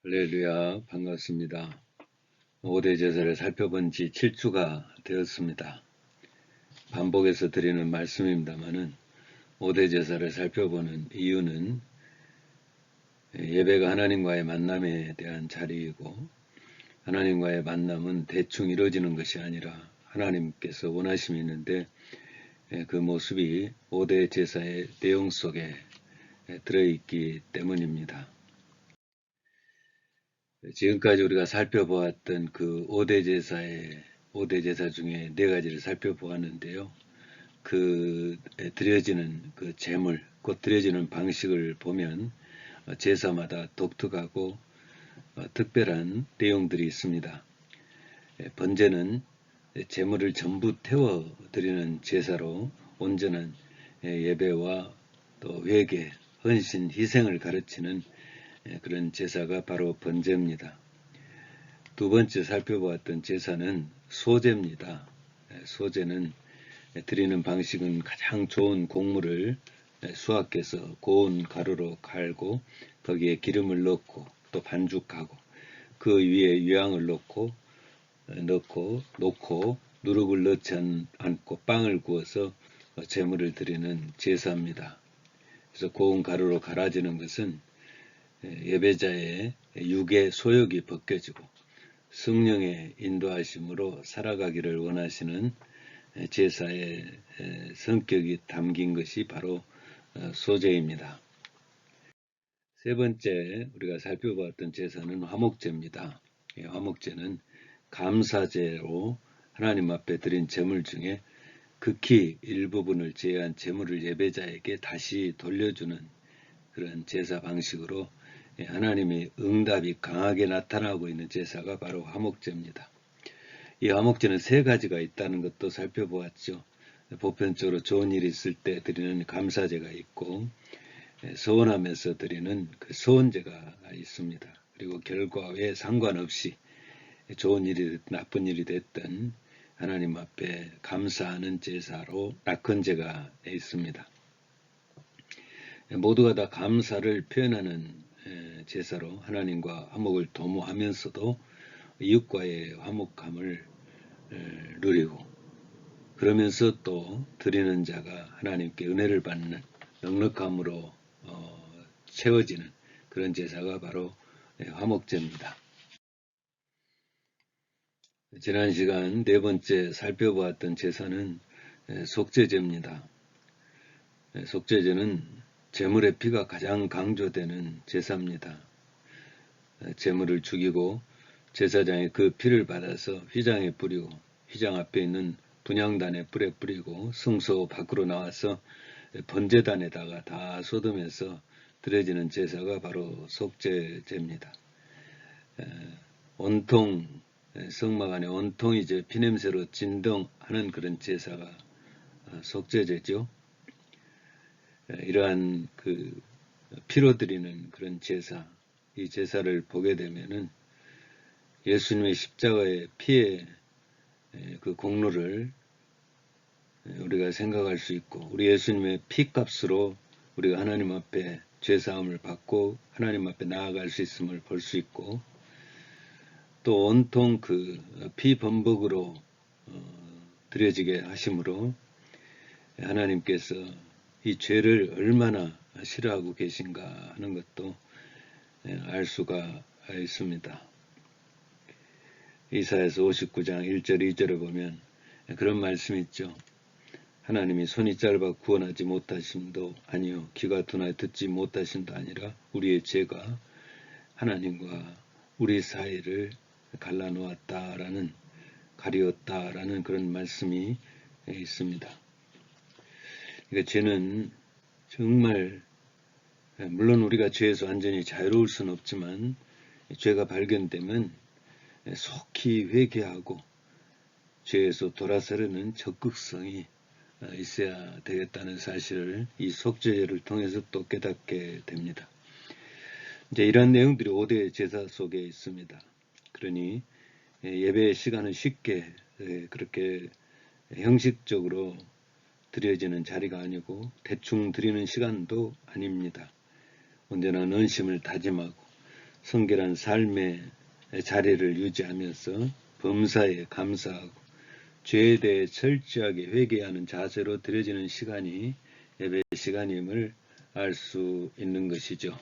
할렐루야, 반갑습니다. 5대 제사를 살펴본 지 7주가 되었습니다. 반복해서 드리는 말씀입니다만은 5대 제사를 살펴보는 이유는 예배가 하나님과의 만남에 대한 자리이고, 하나님과의 만남은 대충 이루어지는 것이 아니라 하나님께서 원하심이 있는데 그 모습이 5대 제사의 내용 속에 들어있기 때문입니다. 지금까지 우리가 살펴보았던 그 5대 제사 중에 4가지를 살펴보았는데요. 드려지는 그 제물, 곧 드려지는 방식을 보면 제사마다 독특하고 특별한 내용들이 있습니다. 번제는 제물을 전부 태워 드리는 제사로 온전한 예배와 또 회개, 헌신, 희생을 가르치는 그런 제사가 바로 번제입니다. 두 번째 살펴보았던 제사는 소제입니다. 소제는 드리는 방식은 가장 좋은 곡물을 수확해서 고운 가루로 갈고 거기에 기름을 넣고 또 반죽하고 그 위에 유향을 넣고 놓고 누룩을 넣지 않고 빵을 구워서 제물을 드리는 제사입니다. 그래서 고운 가루로 갈아지는 것은 예배자의 육의 소욕이 벗겨지고 성령의 인도하심으로 살아가기를 원하시는 제사의 성격이 담긴 것이 바로 소제입니다. 세 번째 우리가 살펴봤던 제사는 화목제입니다. 화목제는 감사제로 하나님 앞에 드린 제물 중에 극히 일부분을 제외한 제물을 예배자에게 다시 돌려주는 그런 제사 방식으로 하나님의 응답이 강하게 나타나고 있는 제사가 바로 화목제입니다. 이 화목제는 3가지가 있다는 것도 살펴보았죠. 보편적으로 좋은 일이 있을 때 드리는 감사제가 있고 서원하면서 드리는 그 서원제가 있습니다. 그리고 결과에 상관없이 좋은 일이 나쁜 일이 됐든 하나님 앞에 감사하는 제사로 낙헌제가 있습니다. 모두가 다 감사를 표현하는 제사로 하나님과 화목을 도모하면서도 이웃과의 화목함을 누리고 그러면서 또 드리는 자가 하나님께 은혜를 받는 넉넉함으로 채워지는 그런 제사가 바로 화목제입니다. 지난 시간 4번째 살펴보았던 제사는 속죄제입니다. 속죄제는 제물의 피가 가장 강조되는 제사입니다. 제물을 죽이고 제사장이 그 피를 받아서 휘장에 뿌리고 휘장 앞에 있는 분향단에 뿔에 뿌리고 성소 밖으로 나와서 번제단에다가 다 쏟으면서 드려지는 제사가 바로 속죄제입니다. 온통 성막 안에 온통이 이제 피냄새로 진동하는 그런 제사가 속죄제죠. 이러한 그 피로 드리는 그런 제사, 이 제사를 보게 되면은 예수님의 십자가의 피의 그 공로를 우리가 생각할 수 있고 우리 예수님의 피값으로 우리가 하나님 앞에 죄사함을 받고 하나님 앞에 나아갈 수 있음을 볼 수 있고 또 온통 그 피범벅으로 드려지게 하심으로 하나님께서 이 죄를 얼마나 싫어하고 계신가 하는 것도 알 수가 있습니다. 이사야서 59장 1절 2절에 보면 그런 말씀이 있죠. 하나님이 손이 짧아 구원하지 못하심도 아니요 귀가 둔하여 듣지 못하심도 아니라 우리의 죄가 하나님과 우리 사이를 갈라놓았다라는 가리웠다라는 그런 말씀이 있습니다. 그러니까 죄는 정말 물론 우리가 죄에서 완전히 자유로울 수는 없지만 죄가 발견되면 속히 회개하고 죄에서 돌아서려는 적극성이 있어야 되겠다는 사실을 이 속죄제를 통해서 또 깨닫게 됩니다. 이제 이런 내용들이 5대 제사 속에 있습니다. 그러니 예배의 시간은 쉽게 그렇게 형식적으로 드려지는 자리가 아니고 대충 드리는 시간도 아닙니다. 언제나 넌심을 다짐하고 성결한 삶의 자리를 유지하면서 범사에 감사하고 죄에 대해 철저하게 회개하는 자세로 드려지는 시간이 예배 시간임을 알 수 있는 것이죠.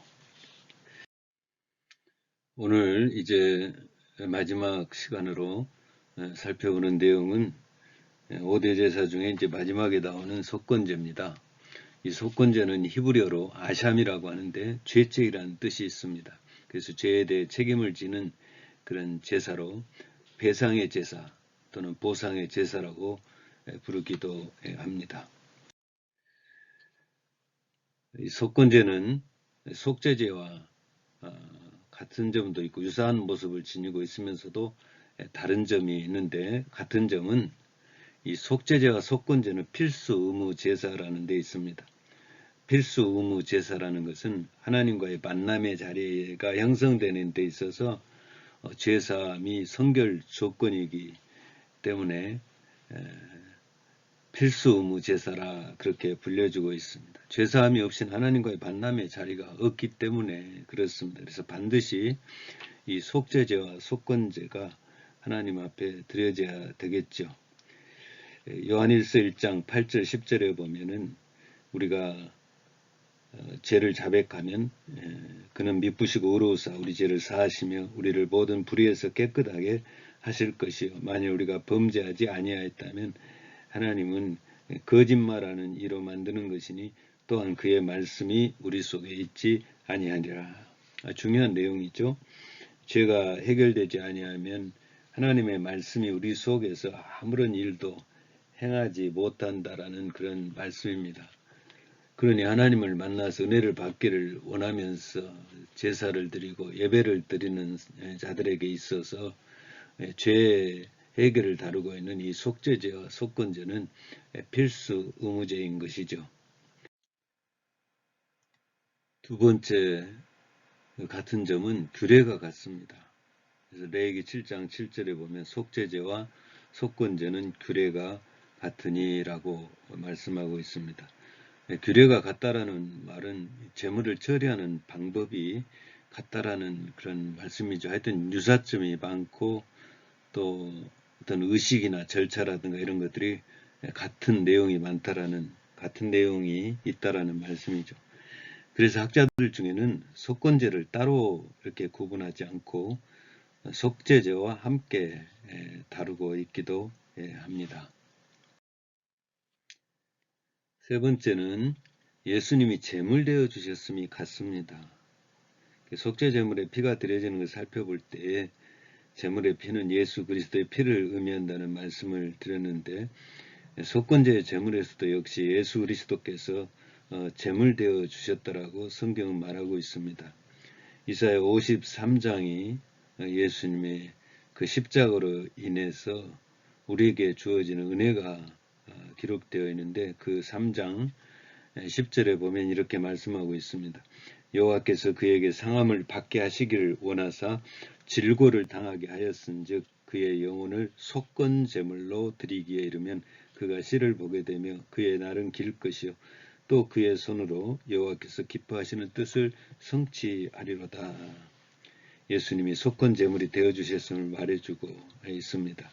오늘 이제 마지막 시간으로 살펴보는 내용은 5대 제사 중에 이제 마지막에 나오는 속건제입니다. 이 속건제는 히브리어로 아샴이라고 하는데 죄죄이라는 뜻이 있습니다. 그래서 죄에 대해 책임을 지는 그런 제사로 배상의 제사 또는 보상의 제사라고 부르기도 합니다. 이 속건제는 속죄제와 같은 점도 있고 유사한 모습을 지니고 있으면서도 다른 점이 있는데, 같은 점은 이 속죄제와 속건제는 필수 의무 제사라는 데 있습니다. 필수 의무 제사라는 것은 하나님과의 만남의 자리가 형성되는 데 있어서 죄사함이 성결 조건이기 때문에 필수 의무 제사라 그렇게 불려주고 있습니다. 죄사함이 없이는 하나님과의 만남의 자리가 없기 때문에 그렇습니다. 그래서 반드시 이 속죄제와 속건제가 하나님 앞에 드려져야 되겠죠. 요한일서 1장 8절 10절에 보면은 우리가 죄를 자백하면 그는 미쁘시고 의로우사 우리 죄를 사하시며 우리를 모든 불의에서 깨끗하게 하실 것이요 만일 우리가 범죄하지 아니하였다면 하나님은 거짓말하는 이로 만드는 것이니 또한 그의 말씀이 우리 속에 있지 아니하리라. 중요한 내용이죠. 죄가 해결되지 아니하면 하나님의 말씀이 우리 속에서 아무런 일도 행하지 못한다라는 그런 말씀입니다. 그러니 하나님을 만나서 은혜를 받기를 원하면서 제사를 드리고 예배를 드리는 자들에게 있어서 죄 해결을 다루고 있는 이 속죄제와 속건제는 필수 의무제인 것이죠. 두 번째 같은 점은 규례가 같습니다. 그래서 레위기 7장 7절에 보면 속죄제와 속건제는 규례가 같으니라고 말씀하고 있습니다. 규례가 같다라는 말은 재물을 처리하는 방법이 같다라는 그런 말씀이죠. 하여튼 유사점이 많고 또 어떤 의식이나 절차라든가 이런 것들이 같은 내용이 많다라는, 같은 내용이 있다라는 말씀이죠. 그래서 학자들 중에는 속건제를 따로 이렇게 구분하지 않고 속죄제와 함께 다루고 있기도 합니다. 세 번째는 예수님이 제물 되어 주셨음이 같습니다. 속죄 제물의 피가 드려지는 것을 살펴볼 때 제물의 피는 예수 그리스도의 피를 의미한다는 말씀을 드렸는데, 속건제의 제물에서도 역시 예수 그리스도께서 제물 되어 주셨다라고 성경은 말하고 있습니다. 이사야 53장이 예수님의 그 십자가로 인해서 우리에게 주어지는 은혜가 기록되어 있는데, 그 3장 10절에 보면 이렇게 말씀하고 있습니다. 여호와께서 그에게 상함을 받게 하시기를 원하사 질고를 당하게 하였은즉 그의 영혼을 속건 제물로 드리기에 이르면 그가 씨를 보게 되며 그의 날은 길 것이요 또 그의 손으로 여호와께서 기뻐하시는 뜻을 성취하리로다. 예수님이 속건 제물이 되어주셨음을 말해주고 있습니다.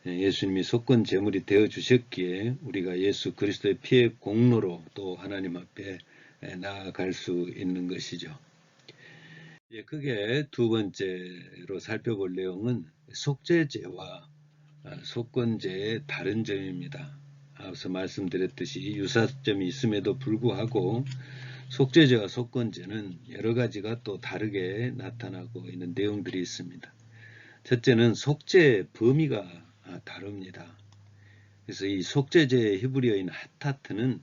예수님이 속건 제물이 되어주셨기에 우리가 예수 그리스도의 피의 공로로 또 하나님 앞에 나아갈 수 있는 것이죠. 크게 두 번째로 살펴볼 내용은 속죄제와 속건제의 다른 점입니다. 앞서 말씀드렸듯이 유사점이 있음에도 불구하고 속죄제와 속건제는 여러 가지가 또 다르게 나타나고 있는 내용들이 있습니다. 첫째는 속죄의 범위가 다릅니다. 그래서 이 속죄제의 히브리어인 하타트는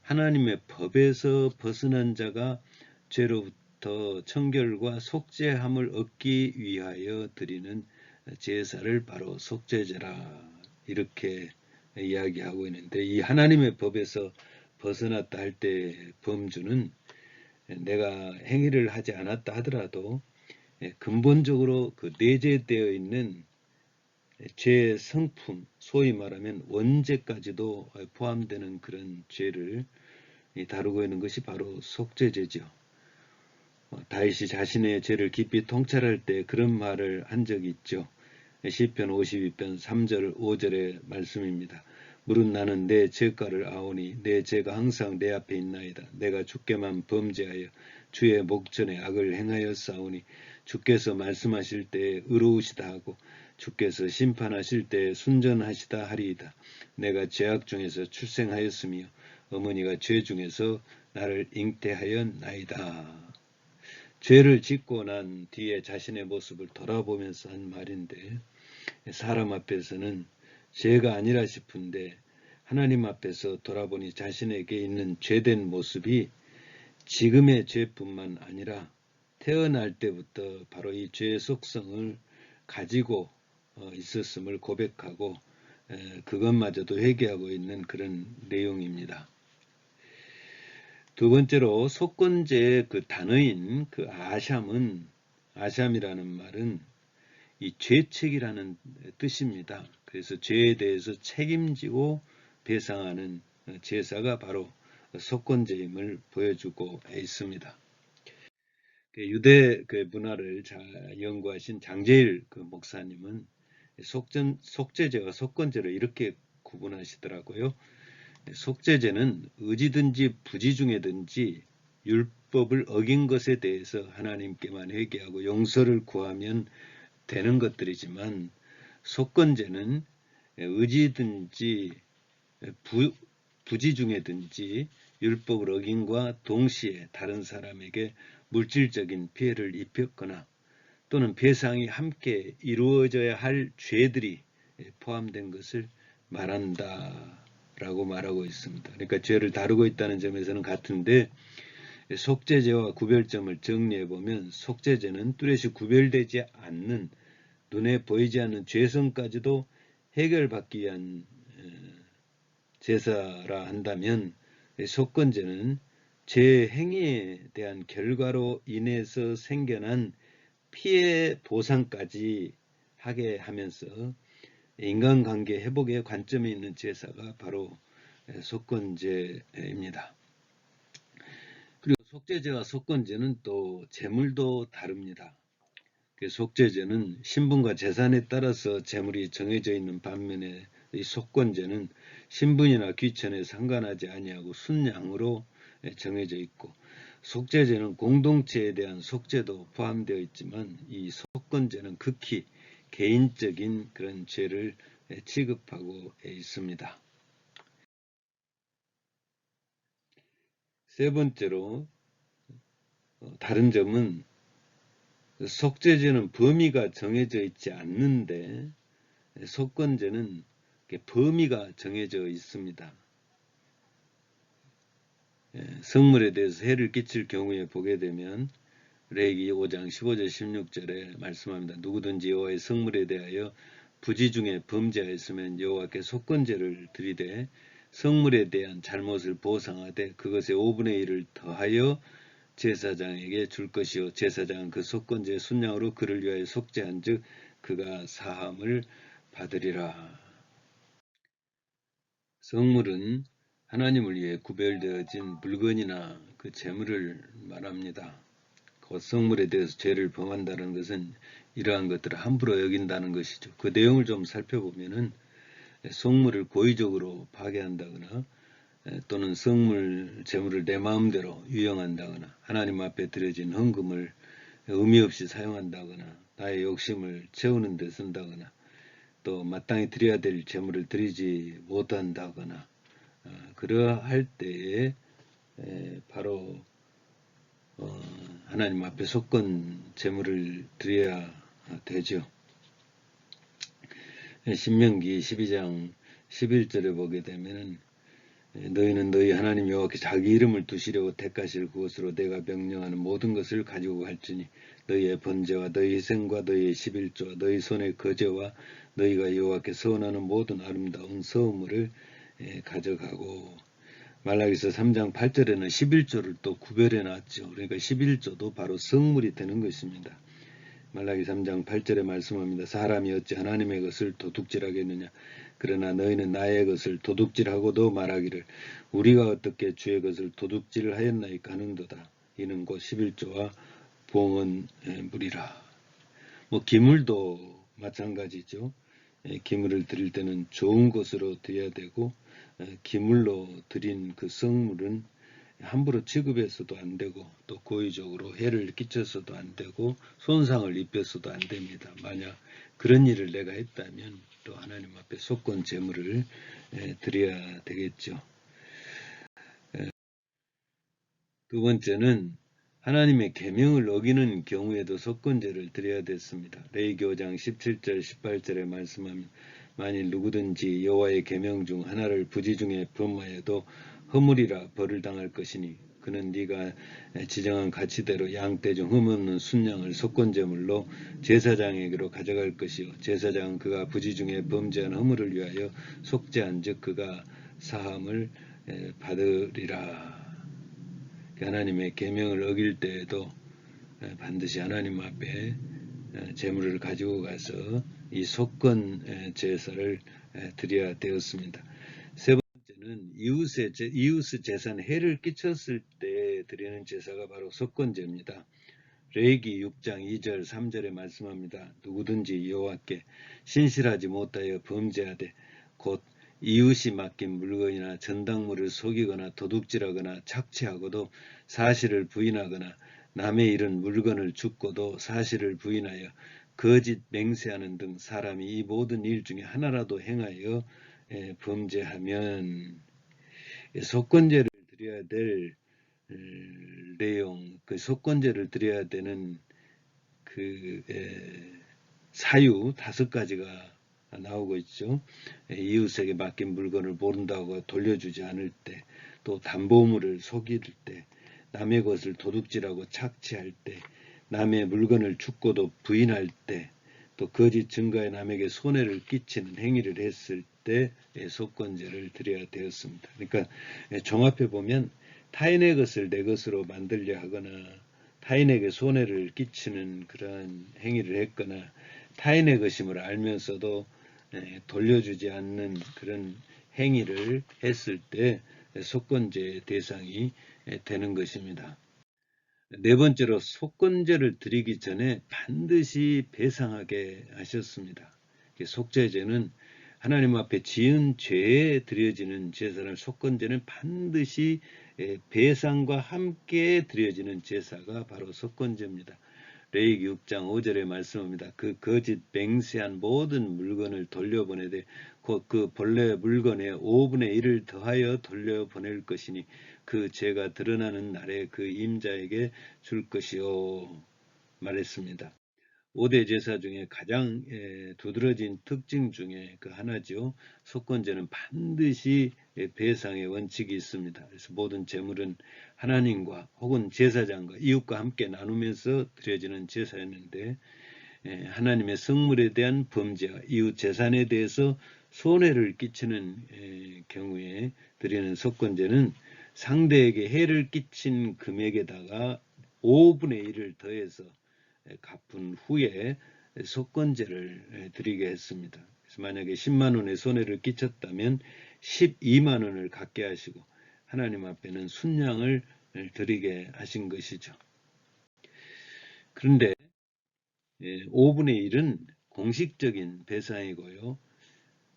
하나님의 법에서 벗어난 자가 죄로부터 청결과 속죄함을 얻기 위하여 드리는 제사를 바로 속죄제라 이렇게 이야기하고 있는데, 이 하나님의 법에서 벗어났다 할 때 범주는 내가 행위를 하지 않았다 하더라도 근본적으로 그 내재되어 있는 죄의 성품, 소위 말하면 원죄까지도 포함되는 그런 죄를 다루고 있는 것이 바로 속죄제죠. 다윗이 자신의 죄를 깊이 통찰할 때 그런 말을 한 적이 있죠. 시편 52편 3절 5절의 말씀입니다. 무릇 나는 내 죄가를 아오니 내 죄가 항상 내 앞에 있나이다. 내가 주께만 범죄하여 주의 목전에 악을 행하여 싸우니 주께서 말씀하실 때 의로우시다 하고 주께서 심판하실 때 순전하시다 하리이다. 내가 죄악 중에서 출생하였으며 어머니가 죄 중에서 나를 잉태하였나이다. 죄를 짓고 난 뒤에 자신의 모습을 돌아보면서 한 말인데, 사람 앞에서는 죄가 아니라 싶은데 하나님 앞에서 돌아보니 자신에게 있는 죄된 모습이 지금의 죄뿐만 아니라 태어날 때부터 바로 이 죄의 속성을 가지고 있었음을 고백하고 그것마저도 회개하고 있는 그런 내용입니다. 두 번째로 속건제의 그 단어인 그 아샴이라는 말은 이 죄책이라는 뜻입니다. 그래서 죄에 대해서 책임지고 배상하는 제사가 바로 속건제임을 보여주고 있습니다. 유대 그 문화를 잘 연구하신 장제일 그 목사님은 속죄제와 속건제를 이렇게 구분하시더라고요. 속죄제는 의지든지 부지 중에든지 율법을 어긴 것에 대해서 하나님께만 회개하고 용서를 구하면 되는 것들이지만, 속건제는 의지든지 부지 중에든지 율법을 어긴과 동시에 다른 사람에게 물질적인 피해를 입혔거나 또는 배상이 함께 이루어져야 할 죄들이 포함된 것을 말한다라고 말하고 있습니다. 그러니까 죄를 다루고 있다는 점에서는 같은데, 속죄제와 구별점을 정리해보면 속죄제는 뚜렷이 구별되지 않는 눈에 보이지 않는 죄성까지도 해결받기 위한 제사라 한다면, 속건제는 죄 행위에 대한 결과로 인해서 생겨난 피해 보상까지 하게 하면서 인간관계 회복의 관점이 있는 제사가 바로 속건제입니다. 그리고 속죄제와 속건제는 또 제물도 다릅니다. 속죄제는 신분과 재산에 따라서 제물이 정해져 있는 반면에 이 속건제는 신분이나 귀천에 상관하지 아니하고 순양으로 정해져 있고, 속죄제는 공동체에 대한 속죄도 포함되어 있지만 이 속건제는 극히 개인적인 그런 죄를 취급하고 있습니다. 세 번째로 다른 점은 속죄제는 범위가 정해져 있지 않는데 속건제는 범위가 정해져 있습니다. 성물에 대해서 해를 끼칠 경우에 보게 되면 레위기 5장 15절 16절에 말씀합니다. 누구든지 여호와의 성물에 대하여 부지 중에 범죄하였으면 여호와께 속건제를 드리되 성물에 대한 잘못을 보상하되 그것의 5분의 1을 더하여 제사장에게 줄 것이요 제사장은 그 속건제의 순양으로 그를 위하여 속죄한 즉 그가 사함을 받으리라. 성물은 하나님을 위해 구별되어진 물건이나 그 재물을 말합니다. 그 성물에 대해서 죄를 범한다는 것은 이러한 것들을 함부로 여긴다는 것이죠. 그 내용을 좀 살펴보면은 성물을 고의적으로 파괴한다거나 또는 성물 재물을 내 마음대로 유용한다거나 하나님 앞에 드려진 헌금을 의미 없이 사용한다거나 나의 욕심을 채우는 데 쓴다거나 또 마땅히 드려야 될 재물을 드리지 못한다거나 그러할 때에 바로 하나님 앞에 속건 재물을 드려야 되죠. 신명기 12장 11절에 보게 되면은 너희는 너희 하나님 여호와께 자기 이름을 두시려고 택하실 그것으로 내가 명령하는 모든 것을 가지고 갈지니 너희의 번제와 너희 희생과 너희의 11조와 너희 손의 거제와 너희가 여호와께 서원하는 모든 아름다운 서물을 가져가고, 말라기서 3장 8절에는 11조를 또 구별해 놨죠. 그러니까 11조도 바로 성물이 되는 것입니다. 말라기 3장 8절에 말씀합니다. 사람이 어찌 하나님의 것을 도둑질하겠느냐. 그러나 너희는 나의 것을 도둑질하고도 말하기를 우리가 어떻게 주의 것을 도둑질하였나이까 하는도다. 이는 곧 11조와 봉헌 물이라. 뭐 기물도 마찬가지죠. 기물을 드릴 때는 좋은 것으로 드려야 되고, 기물로 드린 그 성물은 함부로 취급해서도 안 되고, 또 고의적으로 해를 끼쳐서도 안 되고, 손상을 입혀서도 안 됩니다. 만약 그런 일을 내가 했다면 또 하나님 앞에 속건 제물을 드려야 되겠죠. 두 번째는 하나님의 계명을 어기는 경우에도 속건제를 드려야 됐습니다. 레위기 5장 17절 18절에 말씀하면 만일 누구든지 여호와의 계명 중 하나를 부지 중에 범하여도 허물이라 벌을 당할 것이니 그는 네가 지정한 가치대로 양떼 중 흠없는 순양을 속건제물로 제사장에게로 가져갈 것이요 제사장은 그가 부지 중에 범죄한 허물을 위하여 속죄한 즉 그가 사함을 받으리라. 하나님의 계명을 어길 때에도 반드시 하나님 앞에 제물을 가지고 가서 이 속건 제사를 드려야 되었습니다. 세 번째는 이웃의 재산에 해를 끼쳤을 때 드리는 제사가 바로 속건제입니다. 레위기 6장 2절 3절에 말씀합니다. 누구든지 여호와께 신실하지 못하여 범죄하되 곧 이웃이 맡긴 물건이나 전당물을 속이거나 도둑질하거나 착취하고도 사실을 부인하거나 남의 잃은 물건을 줍고도 사실을 부인하여 거짓 맹세하는 등 사람이 이 모든 일 중에 하나라도 행하여 범죄하면 속건제를 드려야 될 내용, 그 속건제를 드려야 되는 그 사유 5가지가 나오고 있죠. 이웃에게 맡긴 물건을 모른다고 돌려주지 않을 때, 또 담보물을 속일 때, 남의 것을 도둑질하고 착취할 때, 남의 물건을 줍고도 부인할 때, 또 거짓 증거에 남에게 손해를 끼치는 행위를 했을 때 속건제를 드려야 되었습니다. 그러니까 종합해 보면 타인의 것을 내 것으로 만들려 하거나 타인에게 손해를 끼치는 그러한 행위를 했거나 타인의 것임을 알면서도 돌려주지 않는 그런 행위를 했을 때 속건제 대상이 되는 것입니다. 네 번째로 속건제를 드리기 전에 반드시 배상하게 하셨습니다. 속죄제는 하나님 앞에 지은 죄에 드려지는 제사를 속건제는 반드시 배상과 함께 드려지는 제사가 바로 속건제입니다. 레위기 6장 5절에 말씀합니다. 그 거짓 맹세한 모든 물건을 돌려보내되 곧 그 본래 물건의 5분의 1을 더하여 돌려보낼 것이니 그 죄가 드러나는 날에 그 임자에게 줄 것이요 말했습니다. 5대 제사 중에 가장 두드러진 특징 중에 그 하나죠. 속건제는 반드시 배상의 원칙이 있습니다. 그래서 모든 제물은 하나님과 혹은 제사장과 이웃과 함께 나누면서 드려지는 제사였는데 하나님의 성물에 대한 범죄와 이웃 재산에 대해서 손해를 끼치는 경우에 드리는 속건제는 상대에게 해를 끼친 금액에다가 5분의 1을 더해서 갚은 후에 속건제를 드리게 했습니다. 그래서 만약에 10만 원의 손해를 끼쳤다면 12만 원을 갚게 하시고 하나님 앞에는 순양을 드리게 하신 것이죠. 그런데 5분의 1은 공식적인 배상이고요.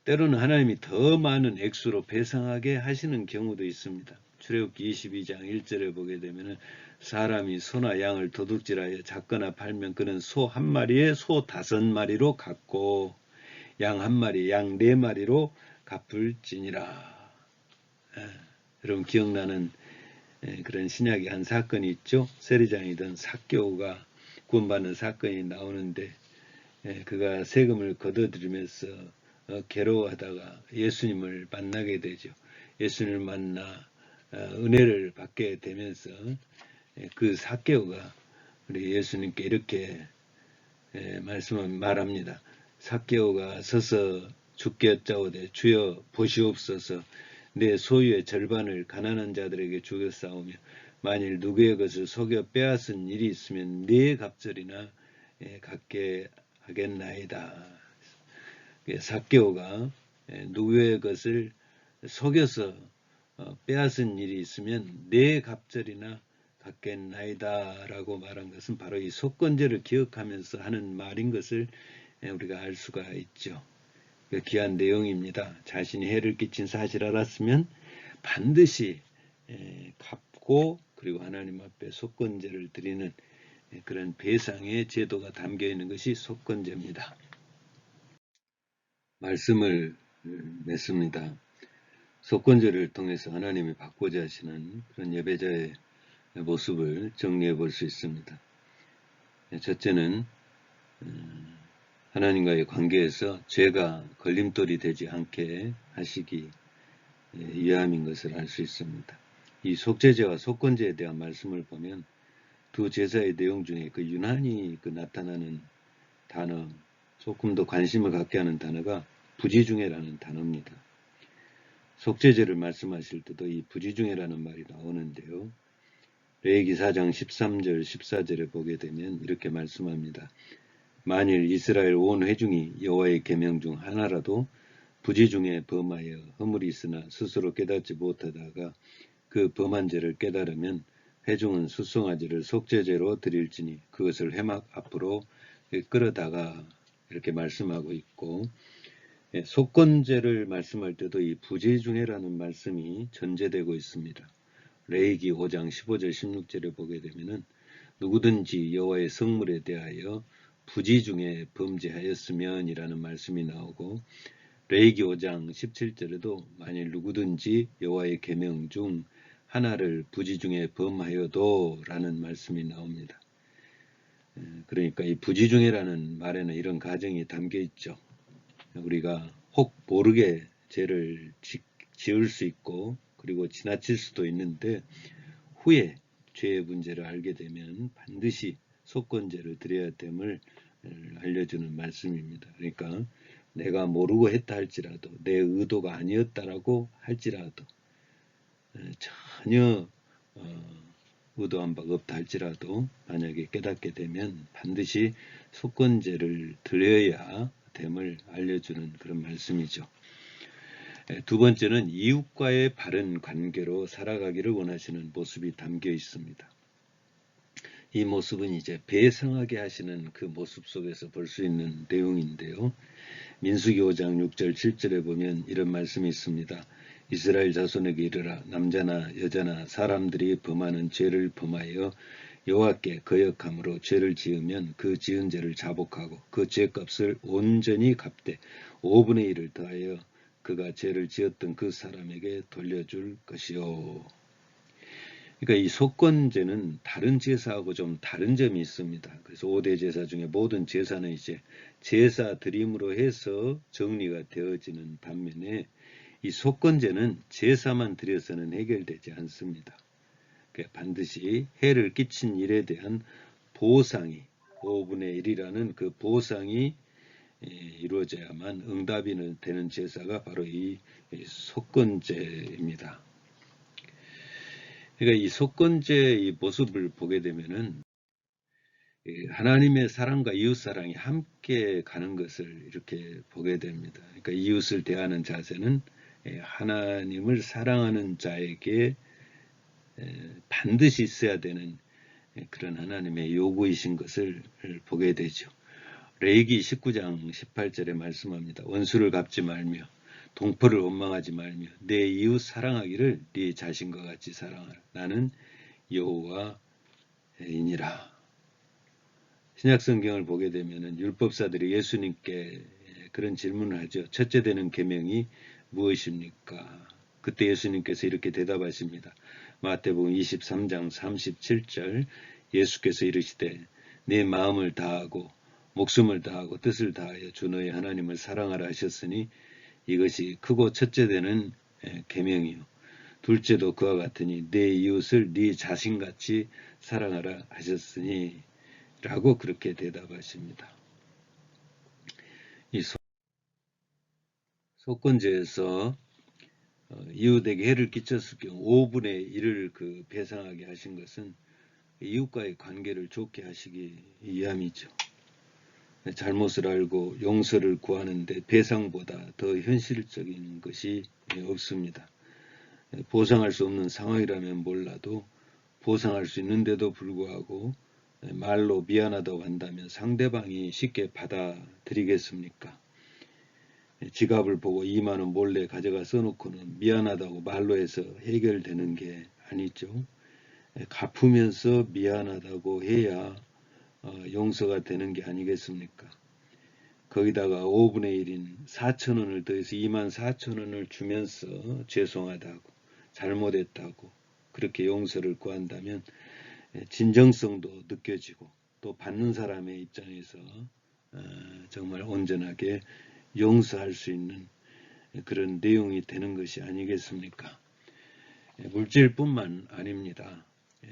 때로는 하나님이 더 많은 액수로 배상하게 하시는 경우도 있습니다. 출애굽기 22장 1절에 보게 되면 사람이 소나 양을 도둑질하여 잡거나 팔면 그는 소 한 마리에 소 5마리로 갚고 양 한 마리, 양 4마리로 갚을지니라. 여러분 기억나는 그런 신약의 한 사건이 있죠. 세리장이던 삭개오가 구원받는 사건이 나오는데 그가 세금을 걷어들이면서 괴로워하다가 예수님을 만나게 되죠. 예수님을 만나 은혜를 받게 되면서 그 삭개오가 우리 예수님께 이렇게 말합니다. 삭개오가 서서 주께 여짜오되 주여 보시옵소서 내 소유의 절반을 가난한 자들에게 주겠사오며 만일 누구의 것을 속여 빼앗은 일이 있으면 네 갑절이나 갖게 하겠나이다. 삭개오가 누구의 것을 속여서 빼앗은 일이 있으면 네 갑절이나 받겠나이다 라고 말한 것은 바로 이 속건제를 기억하면서 하는 말인 것을 우리가 알 수가 있죠. 귀한 내용입니다. 자신이 해를 끼친 사실 알았으면 반드시 갚고 그리고 하나님 앞에 속건제를 드리는 그런 배상의 제도가 담겨 있는 것이 속건제입니다. 말씀을 맺습니다. 속건제를 통해서 하나님이 받고자 하시는 그런 예배자의 모습을 정리해 볼 수 있습니다. 첫째는 하나님과의 관계에서 죄가 걸림돌이 되지 않게 하시기 위함인 것을 알 수 있습니다. 이 속죄제와 속건제에 대한 말씀을 보면 두 제사의 내용 중에 그 유난히 나타나는 단어, 조금 더 관심을 갖게 하는 단어가 부지중회라는 단어입니다. 속죄제를 말씀하실 때도 이 부지중회라는 말이 나오는데요. 레위기 4장 13절 14절에 보게 되면 이렇게 말씀합니다. 만일 이스라엘 온 회중이 여호와의 계명 중 하나라도 부지중에 범하여 허물이 있으나 스스로 깨닫지 못하다가 그 범한 죄를 깨달으면 회중은 수송아지를 속죄제로 드릴지니 그것을 회막 앞으로 끌어다가 이렇게 말씀하고 있고, 속건제를 말씀할 때도 이 부지중회라는 말씀이 전제되고 있습니다. 레위기 5장 15절 16절에 보게 되면은 누구든지 여호와의 성물에 대하여 부지중에 범죄하였으면 이라는 말씀이 나오고, 레위기 5장 17절에도 만일 누구든지 여호와의 계명 중 하나를 부지중에 범하여도 라는 말씀이 나옵니다. 그러니까 이 부지중에라는 말에는 이런 가정이 담겨 있죠. 우리가 혹 모르게 죄를 지을 수 있고 그리고 지나칠 수도 있는데 후에 죄의 문제를 알게 되면 반드시 속건제를 드려야 됨을 알려주는 말씀입니다. 그러니까 내가 모르고 했다 할지라도 내 의도가 아니었다라고 할지라도 전혀 의도한 바가 없다 할지라도 만약에 깨닫게 되면 반드시 속건제를 드려야 됨을 알려주는 그런 말씀이죠. 두 번째는 이웃과의 바른 관계로 살아가기를 원하시는 모습이 담겨 있습니다. 이 모습은 이제 배상하게 하시는 그 모습 속에서 볼 수 있는 내용인데요. 민수기 5장 6절 7절에 보면 이런 말씀이 있습니다. 이스라엘 자손에게 이르라 남자나 여자나 사람들이 범하는 죄를 범하여 여호와께 거역함으로 죄를 지으면 그 지은 죄를 자복하고 그 죄값을 온전히 갚되 5분의 1을 더하여 그가 죄를 지었던 그 사람에게 돌려줄 것이요. 그러니까 이 속건제는 다른 제사하고 좀 다른 점이 있습니다. 그래서 5대 제사 중에 모든 제사는 이제 제사 드림으로 해서 정리가 되어지는 반면에 이 속건제는 제사만 드려서는 해결되지 않습니다. 그러니까 반드시 해를 끼친 일에 대한 보상이 5분의 1이라는 그 보상이 이루어져야만 응답이 되는 제사가 바로 이 속건제입니다. 그러니까 이 속건제의 모습을 보게 되면은 하나님의 사랑과 이웃 사랑이 함께 가는 것을 이렇게 보게 됩니다. 그러니까 이웃을 대하는 자세는 하나님을 사랑하는 자에게 반드시 있어야 되는 그런 하나님의 요구이신 것을 보게 되죠. 레위기 19장 18절에 말씀합니다. 원수를 갚지 말며 동포를 원망하지 말며 내 이웃 사랑하기를 네 자신과 같이 사랑하라. 나는 여호와이니라. 신약성경을 보게 되면 율법사들이 예수님께 그런 질문을 하죠. 첫째 되는 계명이 무엇입니까? 그때 예수님께서 이렇게 대답하십니다. 마태복음 23장 37절 예수께서 이르시되 내 마음을 다하고 목숨을 다하고 뜻을 다하여 주 너의 하나님을 사랑하라 하셨으니 이것이 크고 첫째 되는 계명이요 둘째도 그와 같으니 내 이웃을 네 자신같이 사랑하라 하셨으니 라고 그렇게 대답하십니다. 이 속건제에서 이웃에게 해를 끼쳤을 경우 5분의 1을 그 배상하게 하신 것은 이웃과의 관계를 좋게 하시기 위함이죠. 잘못을 알고 용서를 구하는데 배상보다 더 현실적인 것이 없습니다. 보상할 수 없는 상황이라면 몰라도 보상할 수 있는데도 불구하고 말로 미안하다고 한다면 상대방이 쉽게 받아들이겠습니까? 지갑을 보고 2만 원 몰래 가져가 써놓고는 미안하다고 말로 해서 해결되는 게 아니죠. 갚으면서 미안하다고 해야 용서가 되는 게 아니겠습니까? 거기다가 5분의 1인 4,000원을 더해서 24,000원을 주면서 죄송하다고 잘못했다고 그렇게 용서를 구한다면 진정성도 느껴지고 또 받는 사람의 입장에서 정말 온전하게 용서할 수 있는 그런 내용이 되는 것이 아니겠습니까? 물질뿐만 아닙니다.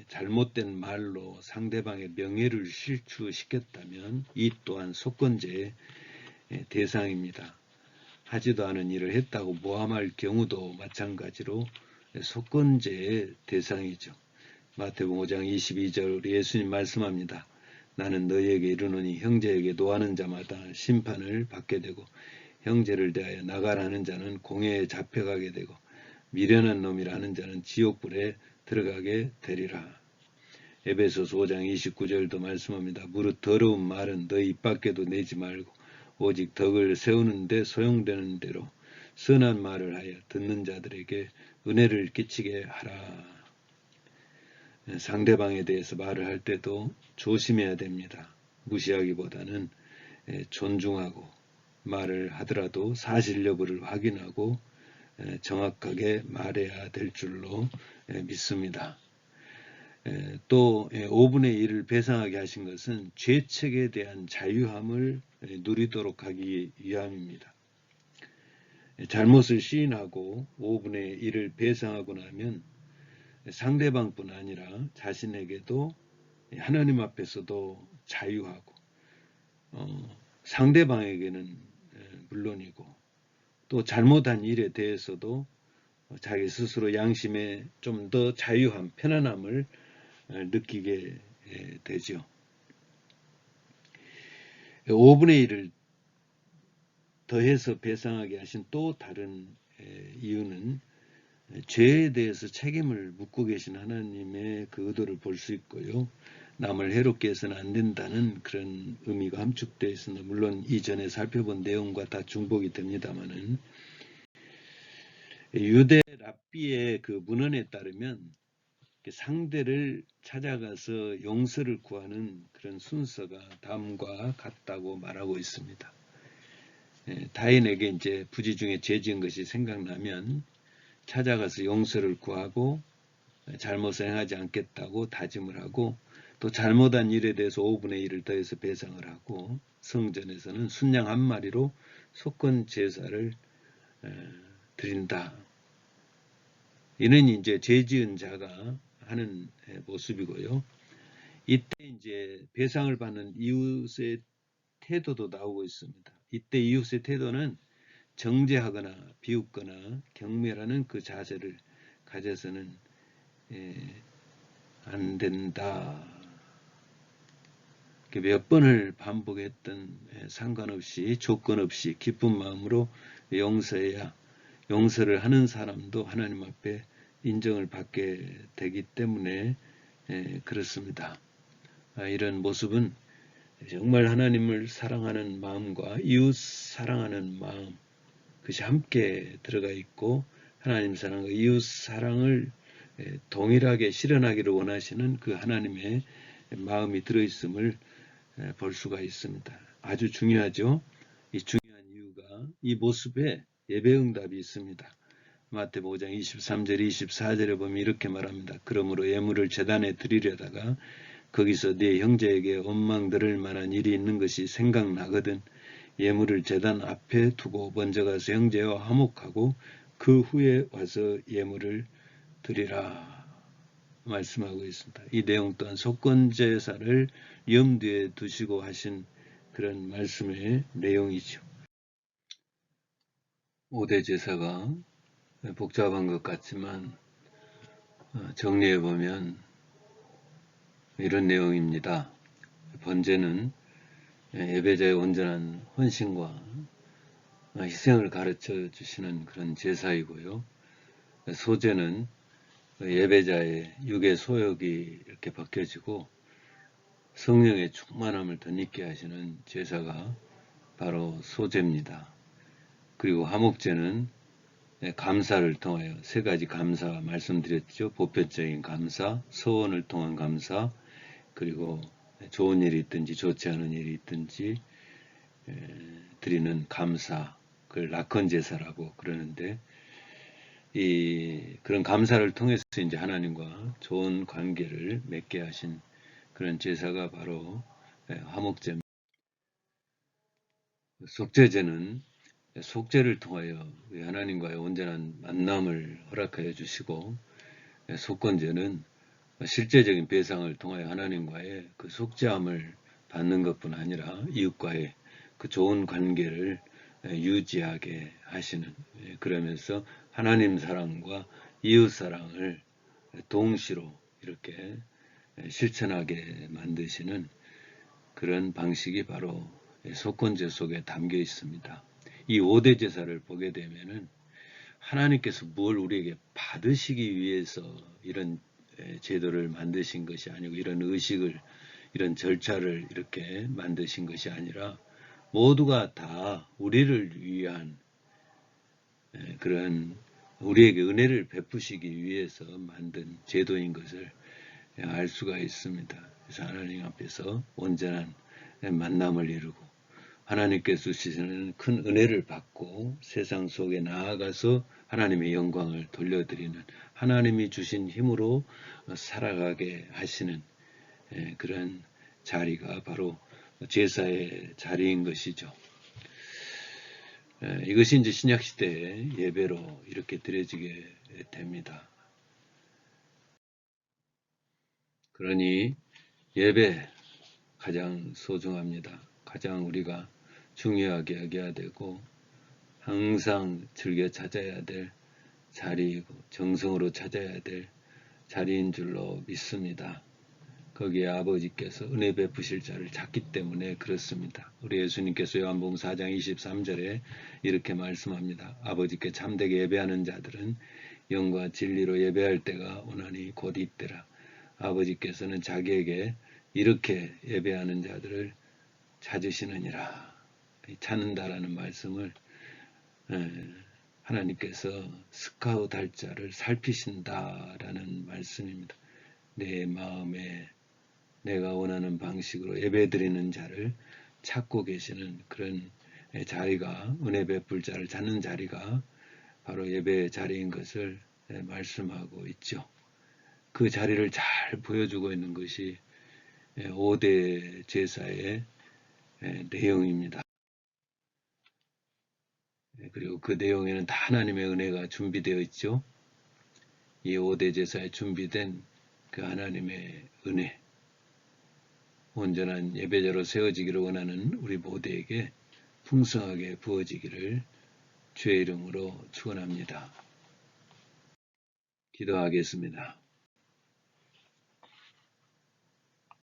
잘못된 말로 상대방의 명예를 실추시켰다면 이 또한 속건제의 대상입니다. 하지도 않은 일을 했다고 모함할 경우도 마찬가지로 속건제의 대상이죠. 마태복음 5장 22절 예수님 말씀합니다. 나는 너희에게 이르노니 형제에게 노하는 자마다 심판을 받게 되고 형제를 대하여 나가라는 자는 공회에 잡혀가게 되고 미련한 놈이라는 자는 지옥불에 들어가게 되리라. 에베소서 5장 29절도 말씀합니다. 무릇 더러운 말은 너희 입 밖에도 내지 말고 오직 덕을 세우는 데 소용되는 대로 선한 말을 하여 듣는 자들에게 은혜를 끼치게 하라. 상대방에 대해서 말을 할 때도 조심해야 됩니다. 무시하기보다는 존중하고 말을 하더라도 사실 여부를 확인하고 정확하게 말해야 될 줄로 믿습니다. 또 5분의 1을 배상하게 하신 것은 죄책에 대한 자유함을 누리도록 하기 위함입니다. 잘못을 시인하고 5분의 1을 배상하고 나면 상대방뿐 아니라 자신에게도 하나님 앞에서도 자유하고 상대방에게는 물론이고 또 잘못한 일에 대해서도 자기 스스로 양심에 좀 더 자유함, 편안함을 느끼게 되죠. 5분의 1을 더해서 배상하게 하신 또 다른 이유는 죄에 대해서 책임을 묻고 계신 하나님의 그 의도를 볼 수 있고요. 남을 해롭게 해서는 안 된다는 그런 의미가 함축되어 있습니다. 물론 이전에 살펴본 내용과 다 중복이 됩니다만은 유대 랍비의 그 문헌에 따르면 상대를 찾아가서 용서를 구하는 그런 순서가 다음과 같다고 말하고 있습니다. 타인에게 이제 부지 중에 죄 지은 것이 생각나면 찾아가서 용서를 구하고 잘못을 행하지 않겠다고 다짐을 하고 또 잘못한 일에 대해서 5분의 1을 더해서 배상을 하고 성전에서는 순양 한 마리로 속건 제사를 드린다. 이는 이제 죄 지은 자가 하는 모습이고요. 이때 이제 배상을 받는 이웃의 태도도 나오고 있습니다. 이때 이웃의 태도는 정죄하거나 비웃거나 경멸하는 그 자세를 가져서는 안 된다. 몇 번을 반복했던 상관없이 조건 없이 기쁜 마음으로 용서해야 용서를 하는 사람도 하나님 앞에 인정을 받게 되기 때문에 그렇습니다. 이런 모습은 정말 하나님을 사랑하는 마음과 이웃 사랑하는 마음 그것이 함께 들어가 있고 하나님 사랑과 이웃 사랑을 동일하게 실현하기를 원하시는 그 하나님의 마음이 들어있음을 볼 수가 있습니다. 아주 중요하죠. 이 중요한 이유가 이 모습에 예배응답이 있습니다. 마태복음 5장 23절 24절에 보면 이렇게 말합니다. 그러므로 예물을 제단에 드리려다가 거기서 네 형제에게 원망 들을 만한 일이 있는 것이 생각나거든 예물을 제단 앞에 두고 먼저 가서 형제와 화목하고 그 후에 와서 예물을 드리라 말씀하고 있습니다. 이 내용 또한 속건제사를 염두에 두시고 하신 그런 말씀의 내용이죠. 5대 제사가 복잡한 것 같지만 정리해보면 이런 내용입니다. 번제는 예배자의 온전한 헌신과 희생을 가르쳐 주시는 그런 제사이고요. 소제는 예배자의 육의 소욕이 이렇게 벗겨지고 성령의 충만함을 덧입게 하시는 제사가 바로 소제입니다. 그리고 화목제는 감사를 통하여 세 가지 감사 말씀드렸죠. 보편적인 감사, 서원을 통한 감사, 그리고 좋은 일이 있든지 좋지 않은 일이 있든지 드리는 감사, 그걸 낙헌 제사라고 그러는데, 그런 감사를 통해서 이제 하나님과 좋은 관계를 맺게 하신 그런 제사가 바로 화목제입니다. 속죄제는 속죄를 통하여 하나님과의 온전한 만남을 허락하여 주시고, 속건제는 실제적인 배상을 통하여 하나님과의 그 속죄함을 받는 것뿐 아니라 이웃과의 그 좋은 관계를 유지하게 하시는, 그러면서 하나님 사랑과 이웃 사랑을 동시로 이렇게 실천하게 만드시는 그런 방식이 바로 속건제 속에 담겨 있습니다. 이 5대 제사를 보게 되면은 하나님께서 뭘 우리에게 받으시기 위해서 이런 제도를 만드신 것이 아니고, 이런 의식을, 이런 절차를 이렇게 만드신 것이 아니라 모두가 다 우리를 위한 그런 우리에게 은혜를 베푸시기 위해서 만든 제도인 것을 알 수가 있습니다. 그래서 하나님 앞에서 온전한 만남을 이루고 하나님께서 주시는 큰 은혜를 받고 세상 속에 나아가서 하나님의 영광을 돌려드리는, 하나님이 주신 힘으로 살아가게 하시는 그런 자리가 바로 제사의 자리인 것이죠. 이것이 이제 신약시대의 예배로 이렇게 드려지게 됩니다. 그러니 예배 가장 소중합니다. 가장 우리가 중요하게 여겨야 되고 항상 즐겨 찾아야 될 자리이고 정성으로 찾아야 될 자리인 줄로 믿습니다. 거기에 아버지께서 은혜 베푸실 자를 찾기 때문에 그렇습니다. 우리 예수님께서 요한복음 4장 23절에 이렇게 말씀합니다. 아버지께 참되게 예배하는 자들은 영과 진리로 예배할 때가 오나니 곧 이때라. 아버지께서는 자기에게 이렇게 예배하는 자들을 찾으시느니라. 찾는다라는 말씀을 하나님께서 스카웃 할 자를 살피신다라는 말씀입니다. 내 마음에 내가 원하는 방식으로 예배드리는 자를 찾고 계시는 그런 자리가, 은혜 베풀 자를 찾는 자리가 바로 예배의 자리인 것을 말씀하고 있죠. 그 자리를 잘 보여주고 있는 것이 5대 제사의 내용입니다. 그리고 그 내용에는 다 하나님의 은혜가 준비되어 있죠. 이 5대 제사에 준비된 그 하나님의 은혜, 온전한 예배자로 세워지기를 원하는 우리 모두에게 풍성하게 부어지기를 주의 이름으로 축원합니다. 기도하겠습니다.